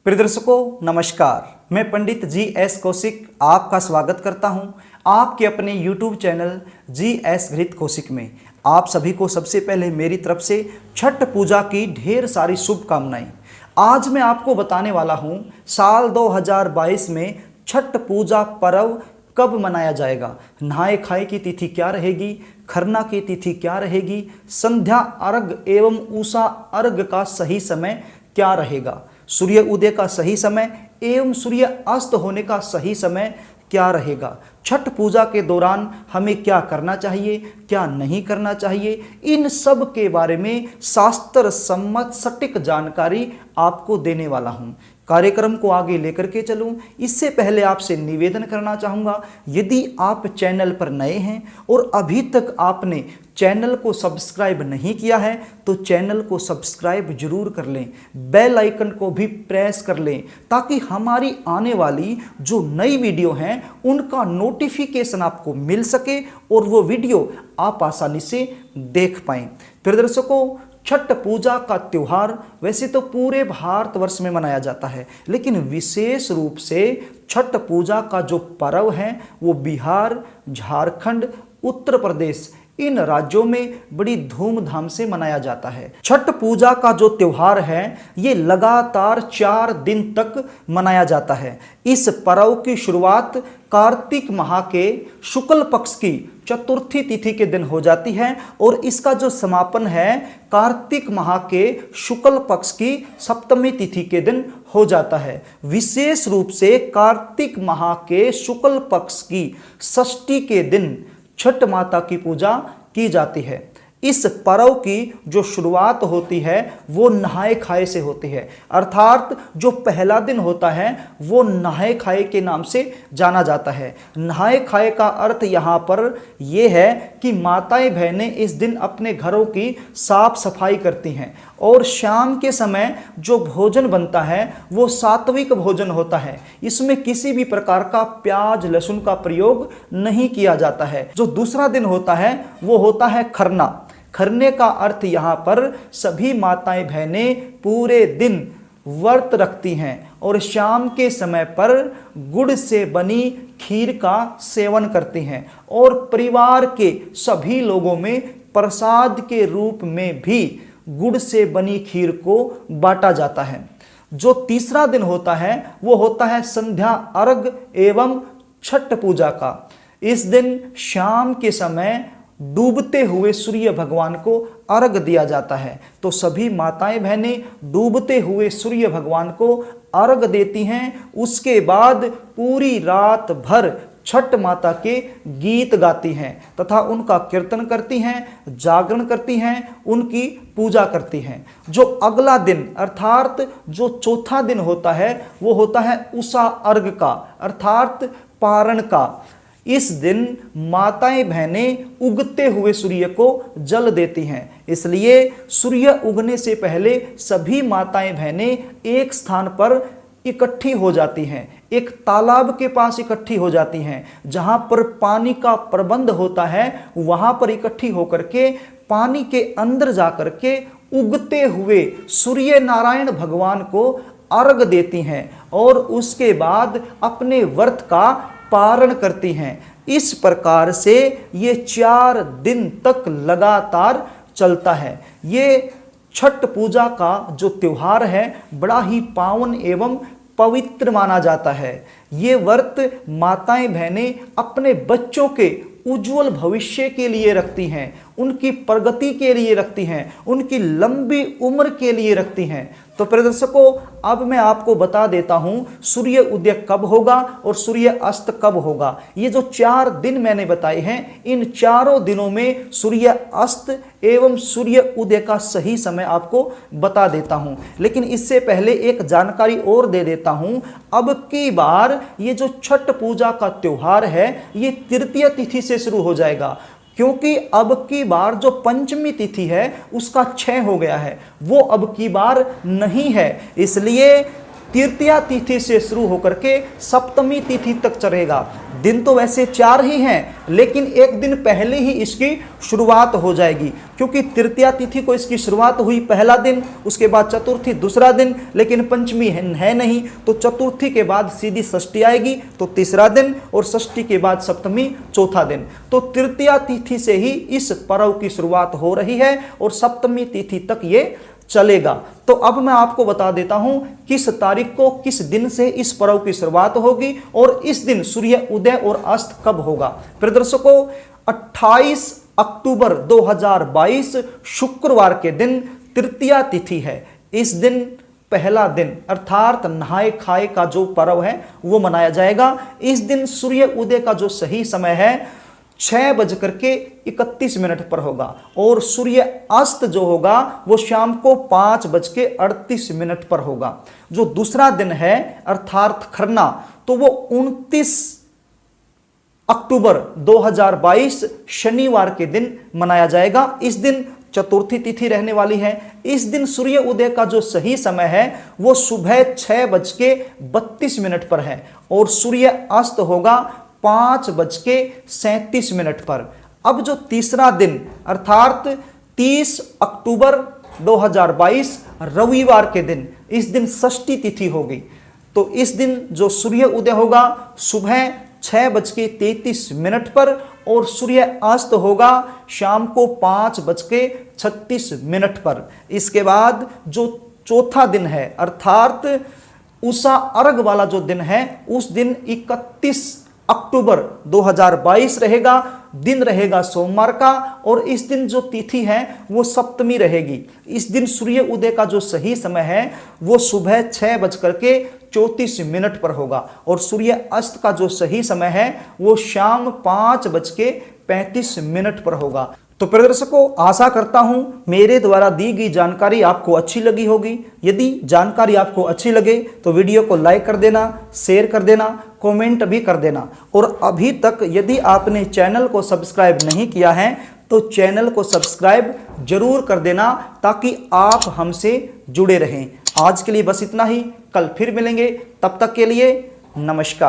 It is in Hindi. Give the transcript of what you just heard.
प्रिय दर्शकों नमस्कार, मैं पंडित जी.एस. कौशिक आपका स्वागत करता हूं आपके अपने YouTube चैनल जी.एस. गृहीत कौशिक में। आप सभी को सबसे पहले मेरी तरफ से छठ पूजा की ढेर सारी शुभकामनाएं। आज मैं आपको बताने वाला हूं साल 2022 में छठ पूजा पर्व कब मनाया जाएगा, नहाए खाए की तिथि क्या रहेगी, खरना की तिथि क्या रहेगी, संध्या अर्घ एवं उषा अर्घ का सही समय क्या रहेगा, सूर्य उदय का सही समय एवं सूर्य अस्त होने का सही समय क्या रहेगा, छठ पूजा के दौरान हमें क्या करना चाहिए, क्या नहीं करना चाहिए, इन सब के बारे में शास्त्र सम्मत सटीक जानकारी आपको देने वाला हूं। कार्यक्रम को आगे लेकर के चलूं इससे पहले आपसे निवेदन करना चाहूँगा, यदि आप चैनल पर नए हैं और अभी तक आपने चैनल को सब्सक्राइब नहीं किया है तो चैनल को सब्सक्राइब जरूर कर लें, बेल आइकन को भी प्रेस कर लें ताकि हमारी आने वाली जो नई वीडियो हैं उनका नोटिफिकेशन आपको मिल सके और वो वीडियो आप आसानी से देख पाएं। प्रिय दर्शकों, छठ पूजा का त्यौहार वैसे तो पूरे भारतवर्ष में मनाया जाता है, लेकिन विशेष रूप से छठ पूजा का जो पर्व है वो बिहार, झारखंड, उत्तर प्रदेश इन राज्यों में बड़ी धूमधाम से मनाया जाता है। छठ पूजा का जो त्योहार है ये लगातार 4 दिन तक मनाया जाता है। इस पर्व की शुरुआत कार्तिक माह के शुक्ल पक्ष की चतुर्थी तिथि के दिन हो जाती है और इसका जो समापन है कार्तिक माह के शुक्ल पक्ष की सप्तमी तिथि के दिन हो जाता है। विशेष रूप से कार्तिक माह के शुक्ल पक्ष की षष्ठी के दिन छठ माता की पूजा की जाती है। इस पर्व की जो शुरुआत होती है वो नहाए खाए से होती है, अर्थात जो पहला दिन होता है वो नहाए खाए के नाम से जाना जाता है। नहाए खाए का अर्थ यहाँ पर ये है कि माताएं बहनें इस दिन अपने घरों की साफ सफाई करती हैं और शाम के समय जो भोजन बनता है वो सात्विक भोजन होता है। इसमें किसी भी प्रकार का प्याज लहसुन का प्रयोग नहीं किया जाता है। जो दूसरा दिन होता है वो होता है खरना। खरने का अर्थ यहाँ पर सभी माताएं बहनें पूरे दिन व्रत रखती हैं और शाम के समय पर गुड़ से बनी खीर का सेवन करती हैं और परिवार के सभी लोगों में प्रसाद के रूप में भी गुड़ से बनी खीर को बांटा जाता है। जो तीसरा दिन होता है वो होता है संध्या अर्घ एवं छठ पूजा का। इस दिन शाम के समय डूबते हुए सूर्य भगवान को अर्घ दिया जाता है, तो सभी माताएं बहनें डूबते हुए सूर्य भगवान को अर्घ देती हैं। उसके बाद पूरी रात भर छठ माता के गीत गाती हैं तथा उनका कीर्तन करती हैं, जागरण करती हैं, उनकी पूजा करती हैं। जो अगला दिन अर्थात जो चौथा दिन होता है वो होता है उषा अर्घ का अर्थात पारण का। इस दिन माताएं बहनें उगते हुए सूर्य को जल देती हैं, इसलिए सूर्य उगने से पहले सभी माताएं बहनें एक स्थान पर इकट्ठी हो जाती हैं, एक तालाब के पास इकट्ठी हो जाती हैं जहां पर पानी का प्रबंध होता है। वहां पर इकट्ठी होकर के पानी के अंदर जाकर के उगते हुए सूर्य नारायण भगवान को अर्घ देती हैं और उसके बाद अपने व्रत का पारण करती हैं। इस प्रकार से ये 4 दिन तक लगातार चलता है। ये छठ पूजा का जो त्योहार है बड़ा ही पावन एवं पवित्र माना जाता है। ये व्रत माताएं बहनें अपने बच्चों के उज्जवल भविष्य के लिए रखती हैं, उनकी प्रगति के लिए रखती हैं, उनकी लंबी उम्र के लिए रखती हैं। तो प्रिय दर्शकों, अब मैं आपको बता देता हूं सूर्य उदय कब होगा और सूर्य अस्त कब होगा। ये जो 4 दिन मैंने बताए हैं इन चारों दिनों में सूर्य अस्त एवं सूर्य उदय का सही समय आपको बता देता हूं। लेकिन इससे पहले एक जानकारी और दे देता हूं। अब की बार ये जो छठ पूजा का त्योहार है ये तृतीय तिथि से शुरू हो जाएगा, क्योंकि अब की बार जो पंचमी तिथि है उसका क्षय हो गया है, वो अब की बार नहीं है। इसलिए तृतीया तिथि से शुरू होकर के सप्तमी तिथि तक चलेगा। दिन तो वैसे 4 ही हैं, लेकिन एक दिन पहले ही इसकी शुरुआत हो जाएगी, क्योंकि तृतीया तिथि को इसकी शुरुआत हुई पहला दिन, उसके बाद चतुर्थी दूसरा दिन, लेकिन पंचमी है नहीं, तो चतुर्थी के बाद सीधी षष्ठी आएगी तो तीसरा दिन, और षष्ठी के बाद सप्तमी चौथा दिन। तो तृतीया तिथि से ही इस पर्व की शुरुआत हो रही है और सप्तमी तिथि तक ये चलेगा। तो अब मैं आपको बता देता हूं किस तारीख को, किस दिन से इस पर्व की शुरुआत होगी और इस दिन सूर्य उदय और अस्त कब होगा। प्रिय दर्शकों, 28 अक्टूबर 2022 शुक्रवार के दिन तृतीया तिथि है। इस दिन पहला दिन अर्थात नहाए खाए का जो पर्व है वो मनाया जाएगा। इस दिन सूर्य उदय का जो सही समय है 6:31 पर होगा और सूर्य अस्त जो होगा वो शाम को 5:38 पर होगा। जो दूसरा दिन है अर्थात खरना, तो वो 29 अक्टूबर 2022 शनिवार के दिन मनाया जाएगा। इस दिन चतुर्थी तिथि रहने वाली है। इस दिन सूर्य उदय का जो सही समय है वो सुबह 6:32 पर है और सूर्य अस्त होगा 5:37 पर। अब जो तीसरा दिन अर्थात 30 अक्टूबर 2022 रविवार के दिन, इस दिन षष्ठी तिथि होगी। तो इस दिन जो सूर्य उदय होगा सुबह 6:33 पर और सूर्य अस्त होगा शाम को 5:36 पर। इसके बाद जो चौथा दिन है अर्थात उषा अर्घ वाला जो दिन है, उस दिन 31 अक्टूबर 2022 रहेगा। दिन रहेगा सोमवार का और इस दिन जो तिथि है वो सप्तमी रहेगी। इस दिन सूर्य उदय का जो सही समय है वो सुबह 6:34 पर होगा और सूर्य अस्त का जो सही समय है वो शाम 5:35 पर होगा। तो प्रिय दर्शकों, आशा करता हूं मेरे द्वारा दी गई जानकारी आपको अच्छी लगी होगी। यदि जानकारी आपको अच्छी लगे तो वीडियो को लाइक कर देना, शेयर कर देना, कमेंट भी कर देना। और अभी तक यदि आपने चैनल को सब्सक्राइब नहीं किया है तो चैनल को सब्सक्राइब जरूर कर देना ताकि आप हमसे जुड़े रहें। आज के लिए बस इतना ही, कल फिर मिलेंगे, तब तक के लिए नमस्कार।